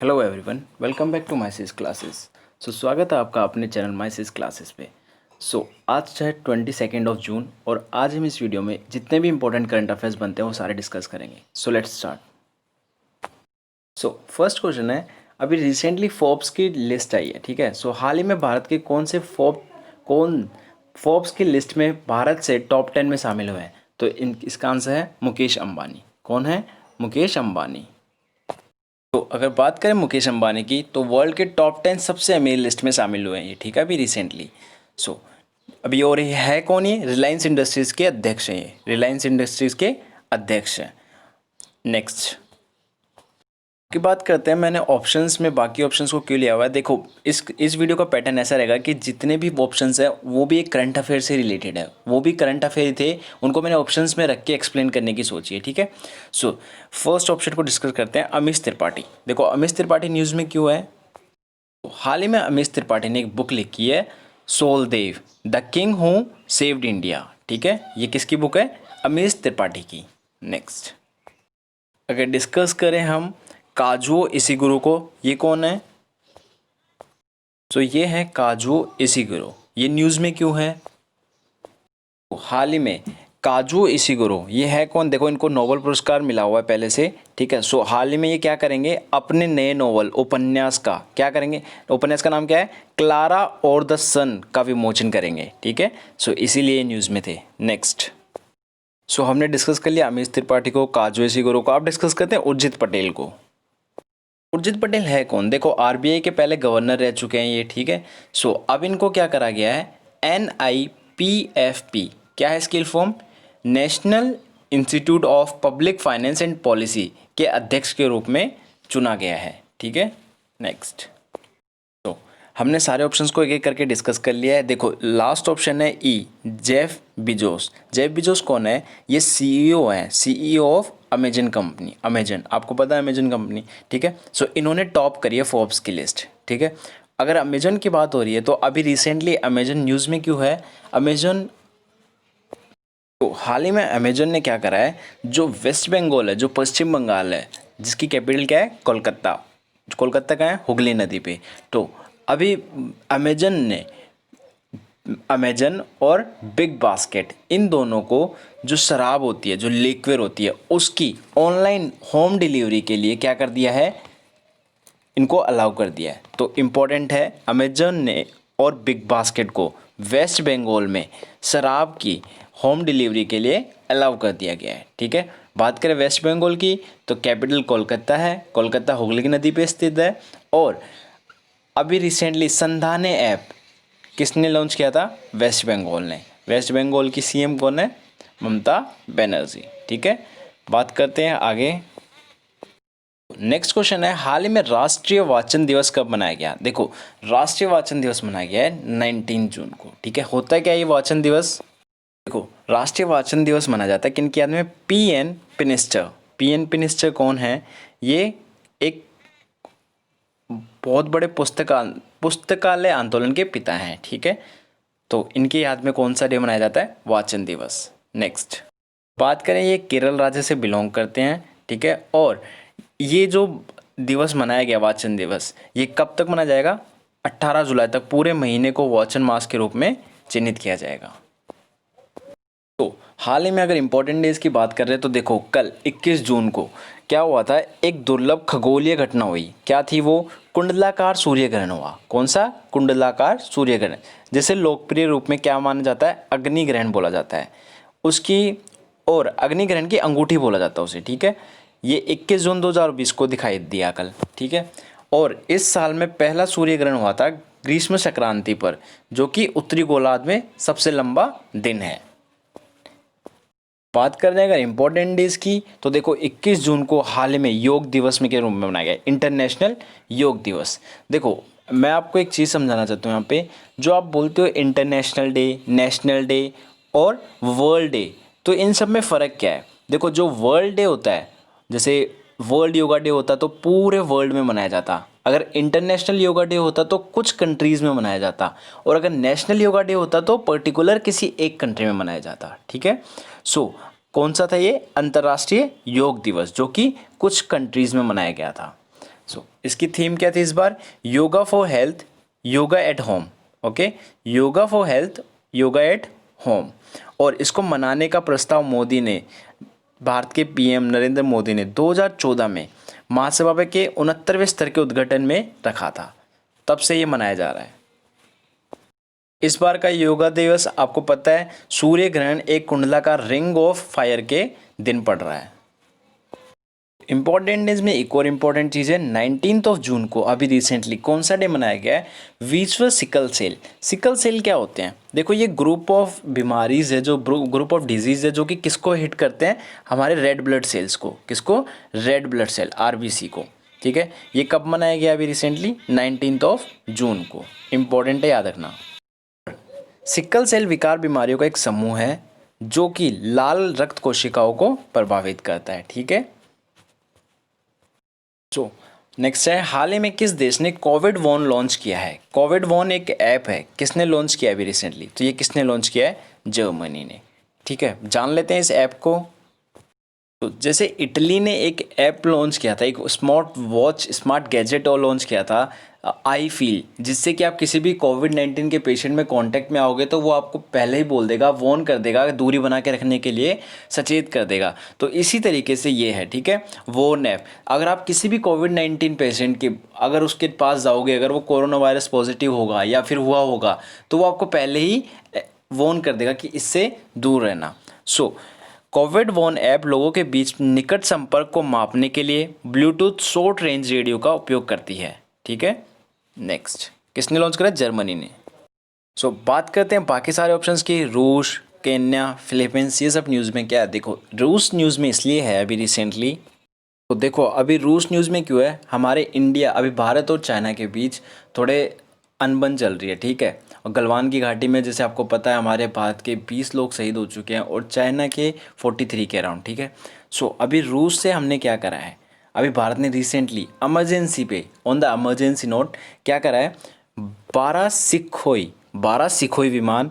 Hello everyone, welcome back to Mysis classes. स्वागत है आपका अपने चैनल माइसिस क्लासेस पे। आज है 22 जून और आज हम इस वीडियो में जितने भी इंपॉर्टेंट करंट अफेयर्स बनते हैं वो सारे डिस्कस करेंगे। Let's start. फर्स्ट क्वेश्चन है, अभी रिसेंटली फोर्ब्स की लिस्ट आई है, ठीक है। हाल ही में भारत के कौन फोर्ब्स की लिस्ट में भारत से टॉप 10 में शामिल हुए हैं? तो इसका आंसर है मुकेश अंबानी। कौन है? मुकेश अंबानी। तो अगर बात करें मुकेश अंबानी की, तो वर्ल्ड के टॉप 10 सबसे अमीर लिस्ट में शामिल हुए हैं ये, ठीक है, अभी रिसेंटली। अभी और ये है कौन? ये रिलायंस इंडस्ट्रीज़ के अध्यक्ष हैं। ये रिलायंस इंडस्ट्रीज़ के अध्यक्ष हैं। नेक्स्ट की बात करते हैं, मैंने ऑप्शंस में बाकी ऑप्शंस को क्यों लिया हुआ है। देखो, इस वीडियो का पैटर्न ऐसा रहेगा कि जितने भी ऑप्शंस है वो भी एक करंट अफेयर से रिलेटेड है, वो भी करंट अफेयर थे, उनको मैंने ऑप्शंस में रख के एक्सप्लेन करने की सोची है, ठीक है। फर्स्ट ऑप्शन को डिस्कस करते हैं, अमीश त्रिपाठी। देखो, अमीश त्रिपाठी न्यूज़ में क्यों है? हाल ही में अमीश त्रिपाठी ने एक बुक लिखी है, Suheldev the king who saved India, ठीक है। ये किसकी बुक है? अमीश त्रिपाठी की। नेक्स्ट अगर डिस्कस करें हम काजुओ इशिगुरो को, ये कौन है? ये है काजुओ इशिगुरो। ये न्यूज़ में क्यों है? हाल ही में काजुओ इशिगुरो ये है कौन? देखो, इनको नोबेल पुरस्कार मिला हुआ है पहले से, ठीक है। हाल ही में ये क्या करेंगे? अपने नए नोवेल उपन्यास का क्या करेंगे? उपन्यास का नाम क्या है? क्लारा और द सन का विमोचन करेंगे, ठीक है। इसीलिए न्यूज़ में थे। नेक्स्ट हमने डिस्कस कर लिया अमीश त्रिपाठी को, काजुओ इशिगुरो को। अब डिस्कस करते हैं उर्जित पटेल को। उर्जित पटेल है कौन? देखो, आरबीआई के पहले गवर्नर रह चुके हैं ये, ठीक है। अब इनको क्या करा गया है? NIPFP क्या है इसकी form? National institute of public finance and policy के अध्यक्ष के रूप में चुना गया है, ठीक है। नेक्स्ट हमने सारे ऑप्शंस को एक एक करके डिस्कस कर लिया है। देखो, लास्ट ऑप्शन है ई, जेफ बिजोस। जेफ बिजोस कौन है? ये CEO हैं, CEO of Amazon company. Amazon, आपको पता है अमेजन कंपनी, ठीक है। इन्होंने टॉप करी है फोर्ब्स की लिस्ट, ठीक है। अगर अमेजन की बात हो रही है तो अभी रिसेंटली अमेजन न्यूज़ में क्यों है? अमेजन हाल ही में अमेजन ने क्या करा है, जो वेस्ट बंगाल है, जो पश्चिम बंगाल है, जिसकी कैपिटल क्या है? कोलकाता। कोलकाता का है हुगली नदी पे। तो अभी अमेजन और बिग बास्केट, इन दोनों को जो शराब होती है, जो लिक्विड होती है, उसकी ऑनलाइन होम डिलीवरी के लिए क्या कर दिया है? इनको अलाउ कर दिया है। तो इम्पोर्टेंट है, अमेजन ने और बिग बास्केट को वेस्ट बंगाल में शराब की होम डिलीवरी के लिए अलाउ कर दिया गया है, ठीक है। बात करें वेस्ट बंगाल की, तो कैपिटल कोलकाता है। कोलकाता हुगली की नदी पे स्थित है। और अभी रिसेंटली संधाने ऐप किसने लॉन्च किया था? वेस्ट बंगाल ने। वेस्ट बंगाल की CM कौन है? ममता बनर्जी, ठीक है। बात करते हैं आगे। नेक्स्ट क्वेश्चन है, हाल ही में राष्ट्रीय वाचन दिवस कब मनाया गया? देखो, राष्ट्रीय वाचन दिवस मनाया गया है 19 जून को, ठीक है। होता है क्या ये वाचन दिवस? देखो, राष्ट्रीय वाचन दिवस मनाया जाता है किनकी याद में? PN पिनिस्टर। PN पिनिस्टर कौन है? ये एक बहुत बड़े पुस्तकालय आंदोलन के पिता हैं, ठीक है। तो इनकी याद में कौन सा डे मनाया जाता है? वाचन दिवस। नेक्स्ट बात करें, ये केरल राज्य से बिलोंग करते हैं, ठीक है। और ये जो दिवस मनाया गया वाचन दिवस, ये कब तक मनाया जाएगा? 18 जुलाई तक पूरे महीने को वाचन मास के रूप में चिन्हित किया जाएगा। तो हाल ही में अगर इम्पोर्टेंट डेज की बात कर रहे हैं तो देखो, कल 21 जून को क्या हुआ था? एक दुर्लभ खगोलीय घटना हुई। क्या थी वो? कुंडलाकार सूर्य ग्रहण हुआ। कौन सा? कुंडलाकार सूर्य ग्रहण, जिसे लोकप्रिय रूप में क्या माना जाता है? अग्नि ग्रहण बोला जाता है उसकी, और अग्नि ग्रहण की अंगूठी बोला जाता है उसे, ठीक है। ये 21 जून 2020 को दिखाई दिया कल, ठीक है। और इस साल में पहला सूर्य ग्रहण हुआ था ग्रीष्म संक्रांति पर, जो कि उत्तरी गोलार्ध में सबसे लंबा दिन है। बात करते हैं अगर इम्पोर्टेंट डेज की, तो देखो 21 जून को हाल ही में योग दिवस में के रूप में मनाया गया, इंटरनेशनल योग दिवस। देखो, मैं आपको एक चीज़ समझाना चाहता हूँ यहाँ पे, जो आप बोलते हो इंटरनेशनल डे, नेशनल डे और वर्ल्ड डे, तो इन सब में फ़र्क क्या है? देखो, जो वर्ल्ड डे होता है, जैसे वर्ल्ड योगा डे होता तो पूरे वर्ल्ड में मनाया जाता। अगर इंटरनेशनल योगा डे होता तो कुछ कंट्रीज़ में मनाया जाता, और अगर नेशनल योगा डे होता तो पर्टिकुलर किसी एक कंट्री में मनाया जाता, ठीक है। कौन सा था ये? अंतर्राष्ट्रीय योग दिवस, जो कि कुछ कंट्रीज़ में मनाया गया था। इसकी थीम क्या थी इस बार? Yoga for health, yoga at home. Okay, yoga for health, yoga at home. और इसको मनाने का प्रस्ताव मोदी ने, भारत के पीएम नरेंद्र मोदी ने 2014 में महासभा के 69वें स्तर के उद्घाटन में रखा था। तब से ये मनाया जा रहा है। इस बार का योगा दिवस आपको पता है, सूर्य ग्रहण एक कुंडलाकार रिंग ऑफ फायर के दिन पड़ रहा है। इम्पॉर्टेंट डेज में एक और इम्पॉर्टेंट चीज़ है, 19 जून को अभी रिसेंटली कौन सा डे मनाया गया है? विश्व सिकल सेल। सिकल सेल क्या होते हैं? देखो, ये ग्रुप ऑफ बीमारीज है, जो ग्रुप ऑफ डिजीज़ है, जो कि किसको हिट करते हैं? हमारे रेड ब्लड सेल्स को। किसको? रेड ब्लड सेल, आरबीसी को। ठीक है, ये कब मनाया गया? अभी रिसेंटली 19 जून को। इम्पॉर्टेंट है, याद रखना। सिकल सेल विकार बीमारियों का एक समूह है जो कि लाल रक्त कोशिकाओं को प्रभावित करता है। ठीक है, तो नेक्स्ट है, हाल ही में किस देश ने कोविड वॉन लॉन्च किया है? कोविड वॉन एक ऐप है, किसने लॉन्च किया अभी रिसेंटली? तो ये किसने लॉन्च किया है? जर्मनी ने। ठीक है, जान लेते हैं इस ऐप को। तो जैसे इटली ने एक ऐप लॉन्च किया था, एक स्मार्ट वॉच, स्मार्ट गैजेट और लॉन्च किया था, आई फील, जिससे कि आप किसी भी कोविड-19 के पेशेंट में कांटेक्ट में आओगे तो वो आपको पहले ही बोल देगा, वॉर्न कर देगा, दूरी बना के रखने के लिए सचेत कर देगा। तो इसी तरीके से ये है। ठीक है, वॉर्न ऐप। अगर आप किसी भी कोविड-19 पेशेंट के, अगर उसके पास जाओगे, अगर वो कोरोना वायरस पॉजिटिव होगा या फिर हुआ होगा, तो वो आपको पहले ही वॉर्न कर देगा कि इससे दूर रहना। कोविड वॉन ऐप लोगों के बीच निकट संपर्क को मापने के लिए ब्लूटूथ शॉर्ट रेंज रेडियो का उपयोग करती है। ठीक है, नेक्स्ट किसने लॉन्च करा? जर्मनी ने। बात करते हैं बाकी सारे ऑप्शंस की। रूस, केन्या, फिलीपींस, ये सब न्यूज़ में क्या है? देखो, रूस न्यूज़ में इसलिए है अभी रिसेंटली, तो देखो अभी रूस न्यूज़ में क्यों है? हमारे इंडिया, अभी भारत और चाइना के बीच थोड़े अनबन चल रही है। ठीक है, और गलवान की घाटी में जैसे आपको पता है, हमारे भारत के 20 लोग शहीद हो चुके हैं और चाइना के 43 के अराउंड। ठीक है, अभी रूस से हमने क्या करा है? अभी भारत ने रिसेंटली इमरजेंसी पे, ऑन द इमरजेंसी नोट, क्या करा है? 12 सिखोई विमान,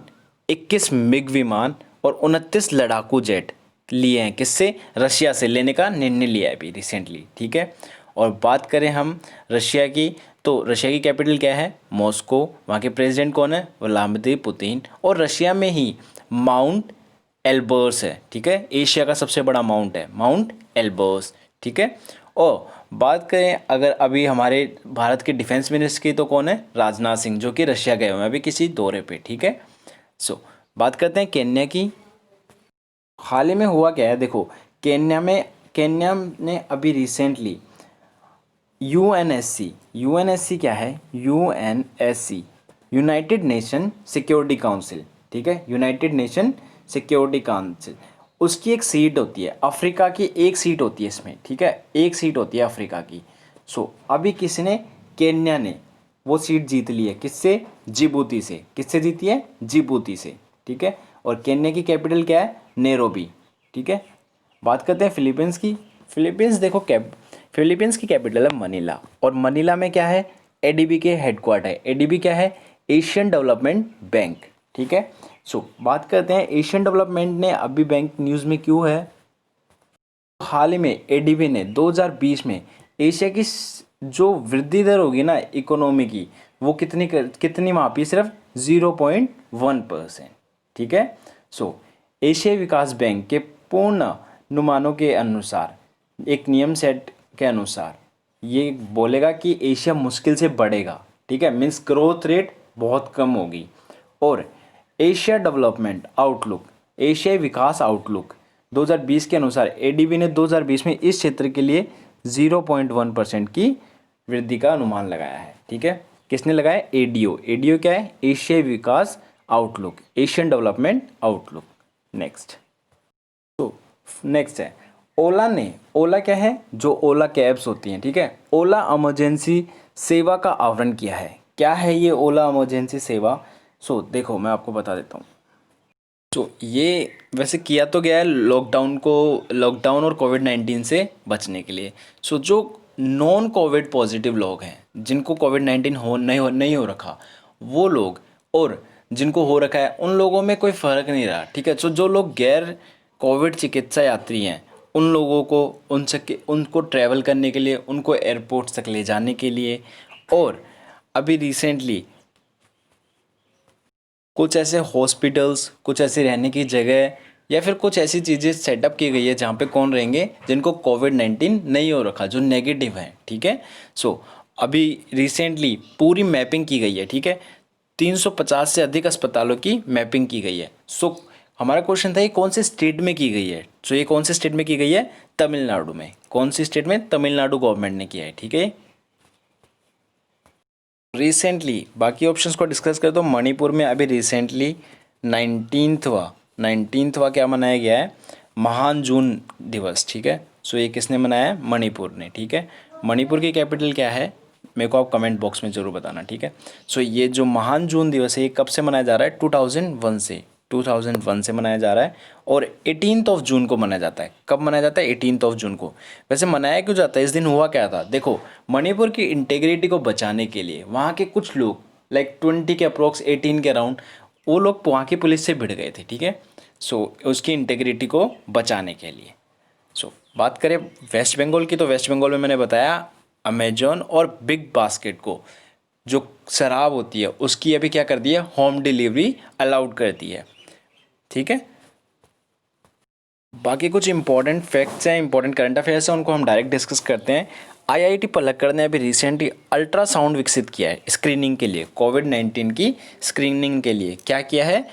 21 मिग विमान और 29 लड़ाकू जेट लिए हैं। किससे? रशिया से लेने का निर्णय लिया है अभी रिसेंटली। ठीक है, और बात करें हम रशिया की, तो रशिया की कैपिटल क्या है? मॉस्को। वहाँ के प्रेसिडेंट कौन है? Vladimir Putin. और रशिया में ही माउंट एल्बर्स है। ठीक है, एशिया का सबसे बड़ा माउंट है, माउंट एल्बर्स। ठीक है, और बात करें अगर अभी हमारे भारत के डिफेंस मिनिस्टर की, तो कौन है? राजनाथ सिंह, जो कि रशिया गए हुए हैं अभी किसी दौरे पे। ठीक है, बात करते हैं केन्या की। हाल ही में हुआ क्या है? देखो, केन्या ने अभी रिसेंटली यूएनएससी क्या है? UNSC, United nation security council. ठीक है, यूनाइटेड नेशन सिक्योरिटी काउंसिल, उसकी एक सीट होती है, अफ्रीका की एक सीट होती है इसमें। ठीक है, एक सीट होती है अफ्रीका की। अभी किसने? केन्या ने वो सीट जीत ली है। किससे? जिबूती से। किससे जीती है? जिबूती से। ठीक है, और केन्या की कैपिटल क्या है? नैरोबी। ठीक है, बात करते हैं फिलीपींस की। फिलीपींस की कैपिटल है मनीला, और मनीला में क्या है? एडीबी के हेडक्वार्टर है। एडीबी क्या है? Asian development bank. ठीक है, बात करते हैं एशियन डेवलपमेंट ने अभी बैंक न्यूज़ में क्यों है? हाल ही में एडीबी ने 2020 में एशिया की जो वृद्धि दर होगी ना इकोनॉमी की, वो कितनी मापी? सिर्फ 0.1%। ठीक है, एशियाई विकास बैंक के पूर्ण अनुमानों के अनुसार, एक नियम सेट के अनुसार, ये बोलेगा कि एशिया मुश्किल से बढ़ेगा। ठीक है, मीन्स ग्रोथ रेट बहुत कम होगी। और एशिया डेवलपमेंट आउटलुक, एशियाई विकास आउटलुक 2020 के अनुसार एडीबी ने 2020 में इस क्षेत्र के लिए 0.1% की वृद्धि का अनुमान लगाया है। ठीक है, किसने लगाया? एडीओ क्या है? एशियाई विकास outlook, Asian development outlook. Next है ओला क्या है? जो ओला कैब्स होती हैं। ठीक है, ओला इमरजेंसी सेवा का आवरण किया है। क्या है ये ओला इमरजेंसी सेवा? देखो मैं आपको बता देता हूँ। ये वैसे किया तो गया है लॉकडाउन और कोविड-19 से बचने के लिए। जो नॉन कोविड पॉजिटिव लोग हैं, जिनको कोविड-19 नहीं हो रखा, वो लोग, और जिनको हो रखा है, उन लोगों में कोई फ़र्क नहीं रहा। ठीक है, जो लोग गैर कोविड चिकित्सा यात्री हैं, उन लोगों को उनको ट्रैवल करने के लिए, उनको एयरपोर्ट तक ले जाने के लिए। और अभी रिसेंटली कुछ ऐसे हॉस्पिटल्स, कुछ ऐसी रहने की जगह या फिर कुछ ऐसी चीज़ें सेटअप की गई है जहाँ पे कौन रहेंगे, जिनको कोविड-19 नहीं हो रखा, जो नेगेटिव है, ठीक है। सो अभी रिसेंटली पूरी मैपिंग की गई है, ठीक है। 350 से अधिक अस्पतालों की मैपिंग की गई है। सो हमारा क्वेश्चन था ये कौन से स्टेट में की गई है। सो ये कौन से स्टेट में की गई है? तमिलनाडु में। कौन सी स्टेट में? तमिलनाडु गवर्नमेंट ने किया है, ठीक है। रिसेंटली बाकी ऑप्शंस को डिस्कस करें तो मणिपुर में अभी रिसेंटली 19वां क्या मनाया गया है? महान जून दिवस, ठीक है। सो ये किसने मनाया है? मणिपुर ने, ठीक है। मणिपुर की कैपिटल क्या है? मेरे को आप कमेंट बॉक्स में ज़रूर बताना, ठीक है। सो ये जो महान जून दिवस है ये कब से मनाया जा रहा है? 2001 से मनाया जा रहा है। और 18 जून को मनाया जाता है। कब मनाया जाता है? 18 जून को। वैसे मनाया क्यों जाता है? इस दिन हुआ क्या था? देखो, मणिपुर की इंटेग्रिटी को बचाने के लिए वहाँ के कुछ लोग लाइक 20 के अप्रोक्स 18 के अराउंड वो लोग वहाँ की पुलिस से भिड़ गए थे, ठीक है। सो उसकी इंटेग्रिटी को बचाने के लिए। सो बात करें वेस्ट बंगाल की, तो वेस्ट बंगाल में मैंने बताया अमेजॉन और बिग बास्केट को जो शराब होती है उसकी अभी क्या कर दी है? होम डिलीवरी अलाउड कर दी है, ठीक है। बाकी कुछ इंपॉर्टेंट फैक्ट्स हैं, इंपॉर्टेंट करंट अफेयर्स हैं, उनको हम डायरेक्ट डिस्कस करते हैं। आईआईटी पलक्कड़ ने अभी रिसेंटली अल्ट्रासाउंड विकसित किया है स्क्रीनिंग के लिए। कोविड-19 की स्क्रीनिंग के लिए क्या किया है?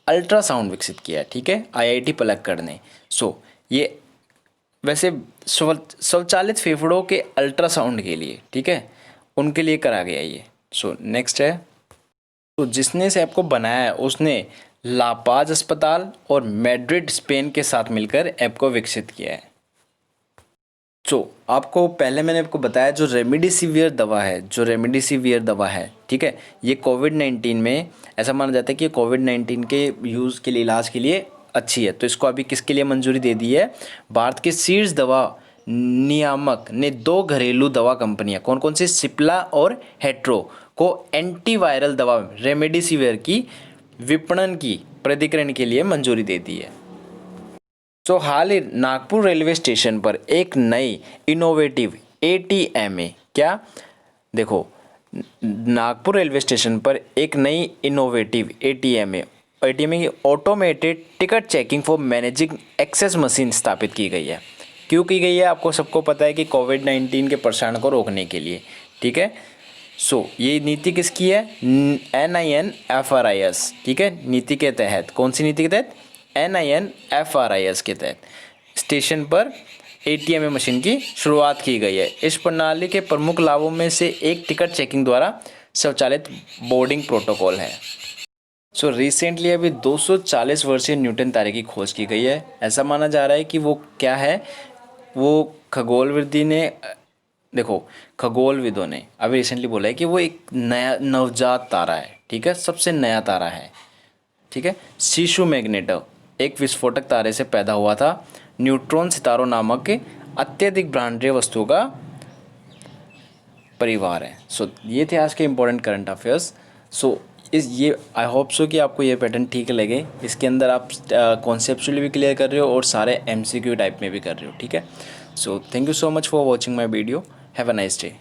अल्ट्रासाउंड विकसित किया है, ठीक है, आईआईटी पलक्कड़ ने। सो ये वैसे स्वचालित फेफड़ों के अल्ट्रासाउंड के लिए, ठीक है, उनके लिए करा गया ये। सो नेक्स्ट है, तो जिसने इस ऐप को बनाया है उसने लापाज अस्पताल और मैड्रिड स्पेन के साथ मिलकर ऐप को विकसित किया है। तो आपको पहले मैंने आपको बताया जो रेमडेसिवियर दवा है, ठीक है, ये कोविड-19 में ऐसा माना जाता है कि कोविड-19 के यूज़ के लिए, इलाज के लिए अच्छी है। तो इसको अभी किसके लिए मंजूरी दे दी है? भारत के शीर्ष दवा नियामक ने 2 घरेलू दवा कंपनियां, कौन कौन सी? सिप्ला और हेट्रो को एंटीवायरल दवा रेमडेसिवियर की विपणन की प्राधिकरण के लिए मंजूरी दे दी है। तो हाल ही नागपुर रेलवे स्टेशन पर एक नई इनोवेटिव एटीएमए, क्या? देखो, नागपुर रेलवे स्टेशन पर एक नई इनोवेटिव एटीएमए की automated ticket checking for managing access machine स्थापित की गई है। क्यों की गई है? आपको सबको पता है कि कोविड-19 के प्रसारण को रोकने के लिए, ठीक है। सो ये नीति किसकी है? NINFRIS, ठीक है, नीति के तहत। कौन सी नीति के तहत? NINFRIS के तहत स्टेशन पर एटीएम मशीन की शुरुआत की गई है। इस प्रणाली के प्रमुख लाभों में से एक टिकट चेकिंग द्वारा स्वचालित बोर्डिंग प्रोटोकॉल है। सो रिसेंटली अभी 240 वर्षीय न्यूटन तारे की खोज की गई है। ऐसा माना जा रहा है कि वो क्या है? वो खगोलविदों ने अभी रिसेंटली बोला है कि वो एक नया नवजात तारा है, ठीक है, सबसे नया तारा है, ठीक है। शिशु मैग्नेटो एक विस्फोटक तारे से पैदा हुआ था। न्यूट्रॉन सितारों नामक अत्यधिक ब्रह्मांडीय वस्तुओं का परिवार है। सो ये थे आज के इंपॉर्टेंट करंट अफेयर्स। सो ये आई होप सो कि आपको ये पैटर्न ठीक लगे। इसके अंदर आप कॉन्सेप्चुअली भी क्लियर कर रहे हो और सारे MCQ टाइप में भी कर रहे हो, ठीक है। So thank you so much for watching my video. Have a nice day.